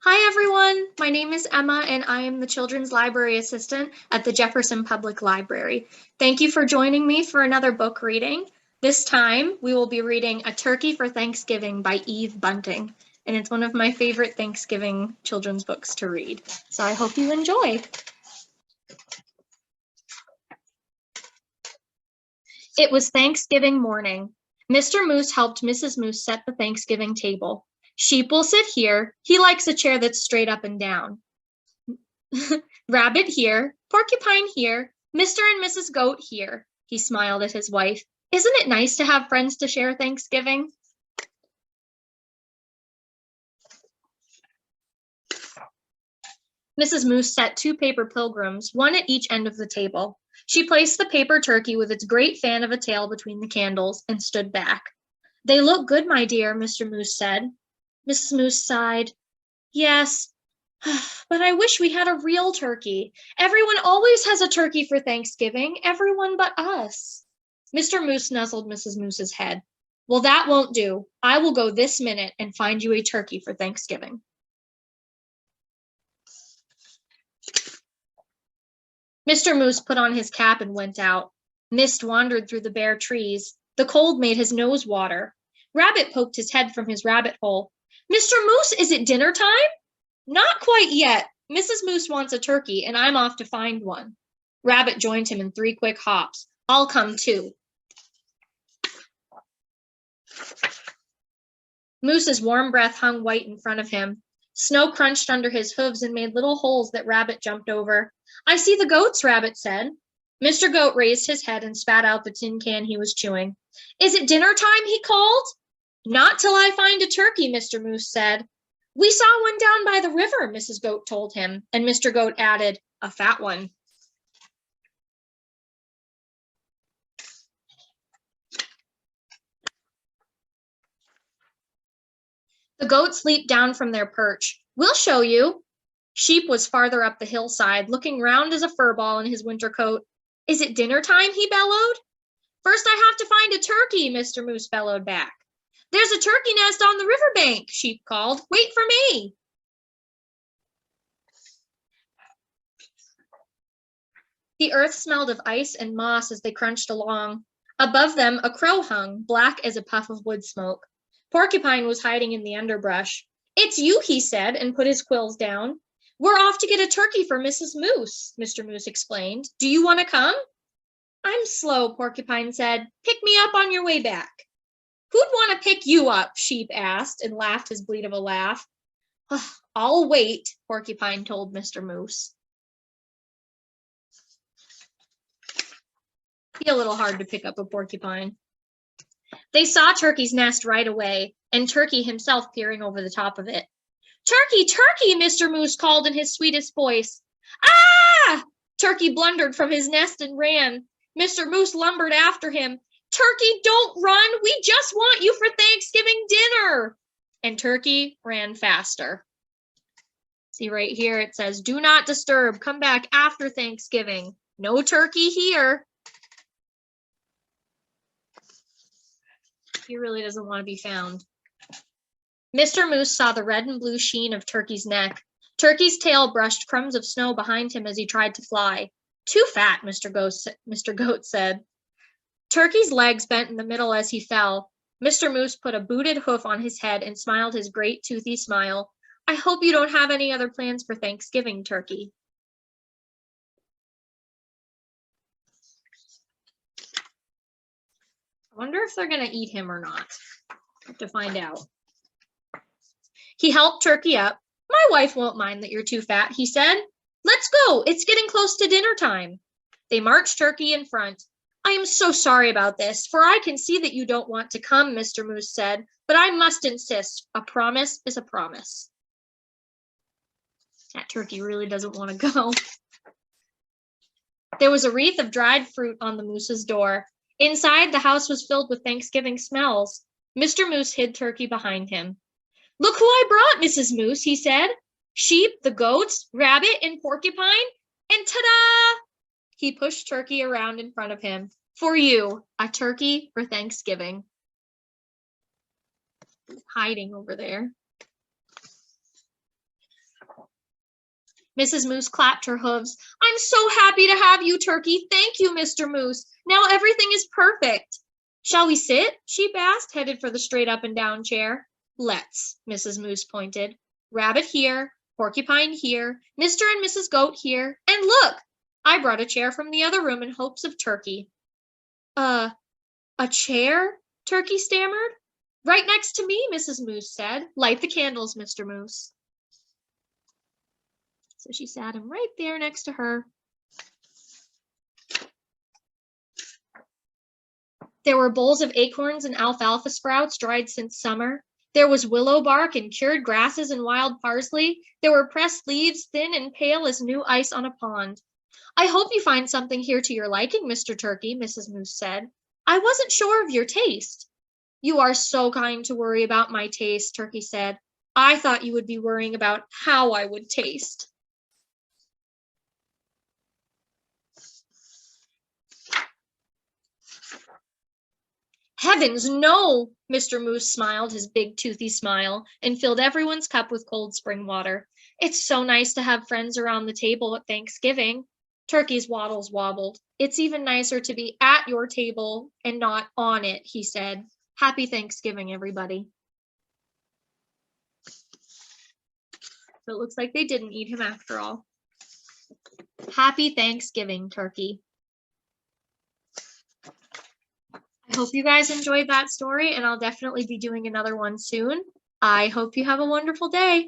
Hi everyone, my name is Emma and I am the Children's Library Assistant at the Jefferson Public Library. Thank you for joining me for another book reading. This time we will be reading A Turkey for Thanksgiving by Eve Bunting, and it's one of my favorite Thanksgiving children's books to read, so I hope you enjoy. It was Thanksgiving morning. Mr. Moose helped Mrs. Moose set the Thanksgiving table. Sheep will sit here. He likes a chair that's straight up and down. Rabbit here, Porcupine here, Mr. and Mrs. Goat here. He smiled at his wife. Isn't it nice to have friends to share Thanksgiving? Mrs. Moose set two paper pilgrims, one at each end of the table. She placed the paper turkey with its great fan of a tail between the candles and stood back. They look good, my dear, Mr. Moose said. Mrs. Moose sighed. Yes, but I wish we had a real turkey. Everyone always has a turkey for Thanksgiving, everyone but us. Mr. Moose nuzzled Mrs. Moose's head. Well, that won't do. I will go this minute and find you a turkey for Thanksgiving. Mr. Moose put on his cap and went out. Mist wandered through the bare trees. The cold made his nose water. Rabbit poked his head from his rabbit hole. Mr. Moose, is it dinner time? Not quite yet. Mrs. Moose wants a turkey, and I'm off to find one. Rabbit joined him in 3 quick hops. I'll come too. Moose's warm breath hung white in front of him. Snow crunched under his hooves and made little holes that Rabbit jumped over. I see the goats, Rabbit said. Mr. Goat raised his head and spat out the tin can he was chewing. Is it dinner time? He called. Not till I find a turkey, Mr. Moose said. We saw one down by the river, Mrs. Goat told him, and Mr. Goat added, a fat one. The goats leaped down from their perch. We'll show you. Sheep was farther up the hillside, looking round as a fur ball in his winter coat. Is it dinner time? He bellowed. First I have to find a turkey, Mr. Moose bellowed back. There's a turkey nest on the riverbank, Sheep called. Wait for me. The earth smelled of ice and moss as they crunched along. Above them, a crow hung, black as a puff of wood smoke. Porcupine was hiding in the underbrush. It's you, he said, and put his quills down. We're off to get a turkey for Mrs. Moose, Mr. Moose explained. Do you want to come? I'm slow, Porcupine said. Pick me up on your way back. Who'd want to pick you up? Sheep asked and laughed his bleat of a laugh. I'll wait, Porcupine told Mr. Moose. Be a little hard to pick up a porcupine. They saw Turkey's nest right away, and Turkey himself peering over the top of it. Turkey, Turkey, Mr. Moose called in his sweetest voice. Ah! Turkey blundered from his nest and ran. Mr. Moose lumbered after him. Turkey, don't run. We just want you for Thanksgiving dinner. And Turkey ran faster. See right here, it says, do not disturb. Come back after Thanksgiving. No turkey here. He really doesn't want to be found. Mr. Moose saw the red and blue sheen of Turkey's neck. Turkey's tail brushed crumbs of snow behind him as he tried to fly. Too fat, Mr. Goat said. Turkey's legs bent in the middle as he fell. Mr. Moose put a booted hoof on his head and smiled his great toothy smile. I hope you don't have any other plans for Thanksgiving, Turkey. I wonder if they're going to eat him or not. Have to find out. He helped Turkey up. My wife won't mind that you're too fat, he said. Let's go. It's getting close to dinner time. They marched Turkey in front. I am so sorry about this, for I can see that you don't want to come, Mr. Moose said, but I must insist. A promise is a promise. That turkey really doesn't want to go. There was a wreath of dried fruit on the moose's door. Inside, the house was filled with Thanksgiving smells. Mr. Moose hid Turkey behind him. Look who I brought, Mrs. Moose, he said. Sheep, the goats, Rabbit, and Porcupine, and ta-da! He pushed Turkey around in front of him. For you, a turkey for Thanksgiving. He's hiding over there. Mrs. Moose clapped her hooves. I'm so happy to have you, Turkey. Thank you, Mr. Moose. Now everything is perfect. Shall we sit? Sheep asked, headed for the straight up and down chair. Let's, Mrs. Moose pointed. Rabbit here, Porcupine here, Mr. and Mrs. Goat here, and look! I brought a chair from the other room in hopes of Turkey. A chair? Turkey stammered. Right next to me, Mrs. Moose said. Light the candles, Mr. Moose. So she sat him right there next to her. There were bowls of acorns and alfalfa sprouts dried since summer. There was willow bark and cured grasses and wild parsley. There were pressed leaves, thin and pale as new ice on a pond. I hope you find something here to your liking, Mr. Turkey, Mrs. Moose said. I wasn't sure of your taste. You are so kind to worry about my taste, Turkey said. I thought you would be worrying about how I would taste. Heavens, no! Mr. Moose smiled his big toothy smile and filled everyone's cup with cold spring water. It's so nice to have friends around the table at Thanksgiving. Turkey's wattles wobbled. It's even nicer to be at your table and not on it, he said. Happy Thanksgiving, everybody. So it looks like they didn't eat him after all. Happy Thanksgiving, Turkey. I hope you guys enjoyed that story, and I'll definitely be doing another one soon. I hope you have a wonderful day.